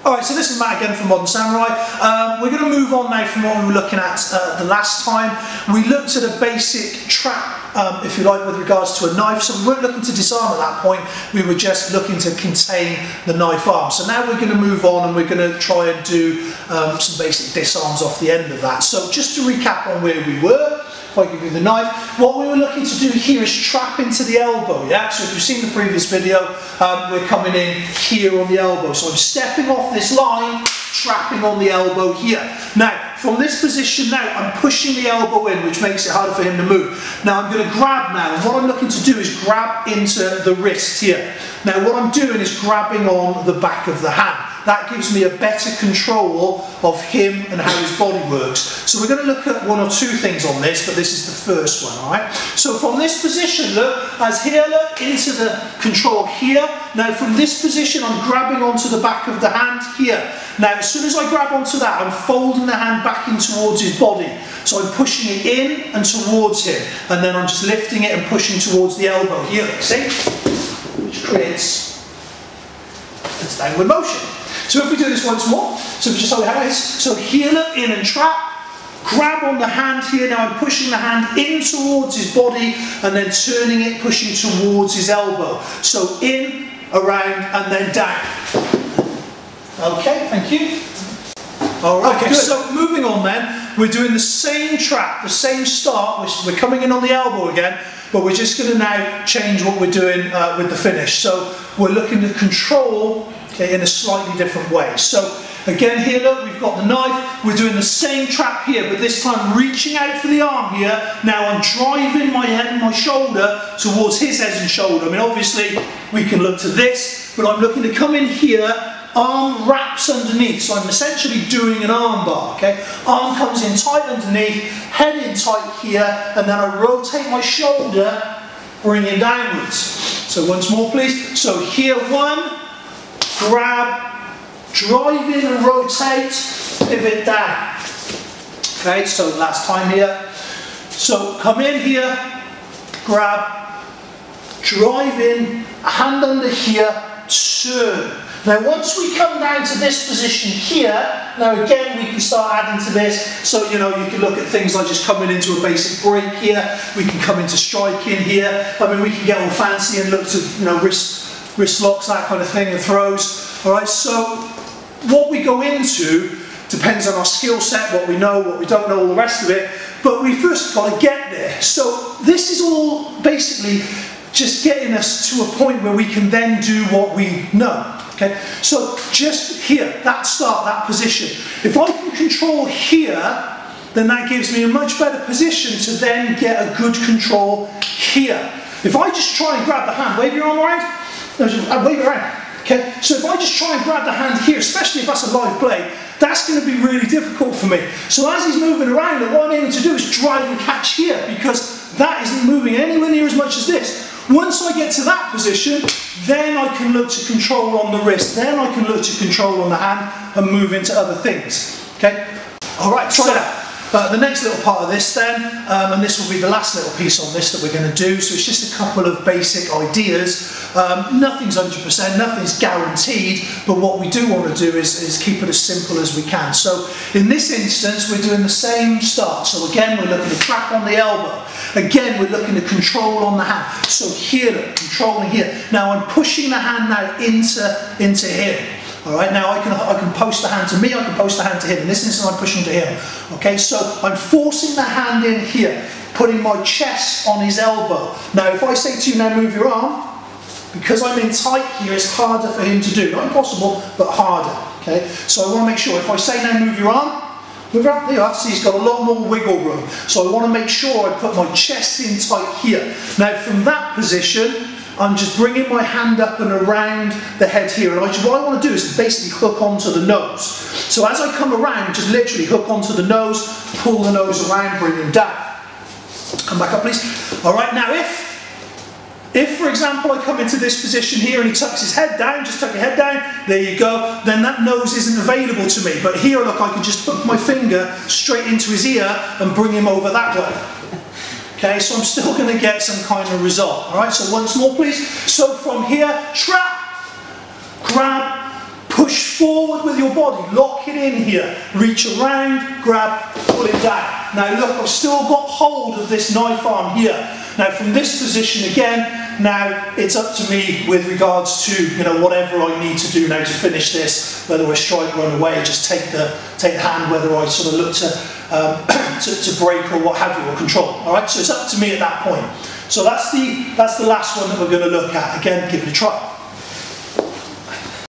Alright, so this is Matt again from Modern Samurai. We're going to move on now from what we were looking at the last time. We looked at a basic trap, if you like, with regards to a knife. So we weren't looking to disarm at that point, we were just looking to contain the knife arm. So now we're going to move on and we're going to try and do some basic disarms off the end of that. So just to recap on where we were, if I give you the knife, what we were looking to do here is trap into the elbow, yeah? So if you've seen the previous video, we're coming in here on the elbow. So I'm stepping off this line, trapping on the elbow here. Now, from this position now, I'm pushing the elbow in, which makes it harder for him to move. Now I'm going to grab now, and what I'm looking to do is grab into the wrist here. Now what I'm doing is grabbing on the back of the hand. That gives me a better control of him and how his body works. So we're going to look at one or two things on this, but this is the first one, alright? So from this position, look, as here, look, into the control here. Now from this position, I'm grabbing onto the back of the hand here. Now as soon as I grab onto that, I'm folding the hand back in towards his body. So I'm pushing it in and towards him, and then I'm just lifting it and pushing towards the elbow here, see? Which creates this downward motion. So if we do this once more, so if we just hold how it is, so here, look, in and trap, grab on the hand here, now I'm pushing the hand in towards his body and then turning it, pushing towards his elbow. So in, around and then down. Okay, thank you. Alright, okay, so moving on then, we're doing the same trap, the same start, we're coming in on the elbow again, but we're just going to now change what we're doing with the finish. So we're looking to control, okay, in a slightly different way. So again here, look, we've got the knife, we're doing the same trap here, but this time reaching out for the arm here. Now I'm driving my head and my shoulder towards his head and shoulder. I mean, obviously we can look to this, but I'm looking to come in here, arm wraps underneath, so I'm essentially doing an arm bar, okay? Arm comes in tight underneath, head in tight here, and then I rotate my shoulder, bringing downwards. So once more please. So here, one, grab, drive in and rotate, pivot down. Okay, so last time here. So come in here, grab, drive in, hand under here, turn. Now once we come down to this position here, now again we can start adding to this. So you know, you can look at things like just coming into a basic break here, we can come into striking here, I mean we can get all fancy and look to, you know, wrist locks, that kind of thing, and throws. Alright, so what we go into depends on our skill set, what we know, what we don't know, all the rest of it, but we first got to get there. So this is all basically just getting us to a point where we can then do what we know. Okay, so just here, that start, that position. If I can control here, then that gives me a much better position to then get a good control here. If I just try and grab the hand, wave your arm around, no, just wave it around. Okay, so if I just try and grab the hand here, especially if that's a live blade, that's going to be really difficult for me. So as he's moving around, what I'm aiming to do is drive and catch here, because that isn't moving anywhere near as much as this. Once I get to that position, then I can look to control on the wrist, then I can look to control on the hand and move into other things. Okay? Alright, try that. The next little part of this then, and this will be the last little piece on this that we're going to do, so it's just a couple of basic ideas. Nothing's 100%, nothing's guaranteed, but what we do want to do is keep it as simple as we can. So in this instance, we're doing the same start. So again, we're looking to trap on the elbow. Again, we're looking to control on the hand. So here, look, controlling here. Now I'm pushing the hand now into him. Alright, now I can post the hand to me, I can post the hand to him. In this instance, I'm pushing to him. Okay, so I'm forcing the hand in here, putting my chest on his elbow. Now, if I say to you, now move your arm, because I'm in tight here, it's harder for him to do. Not impossible, but harder. Okay, so I want to make sure, if I say now move your arm, there you are, see he's got a lot more wiggle room. So I want to make sure I put my chest in tight here. Now, from that position, I'm just bringing my hand up and around the head here, and what I want to do is basically hook onto the nose. So as I come around, just literally hook onto the nose, pull the nose around, bring him down. Come back up please. Alright, now if for example I come into this position here and he tucks his head down, just tuck your head down, there you go, then that nose isn't available to me. But here look, I can just hook my finger straight into his ear and bring him over that way. Okay, so I'm still going to get some kind of result. Alright, so once more please. So from here, trap, grab, push. push forward with your body, lock it in here, reach around, grab, pull it down. Now look, I've still got hold of this knife arm here. Now from this position again, now it's up to me with regards to, you know, whatever I need to do now to finish this, whether I strike, run away, just take the hand, whether I sort of look to break or what have you, or control. All right, so it's up to me at that point. So that's the last one that we're going to look at. Again, give it a try.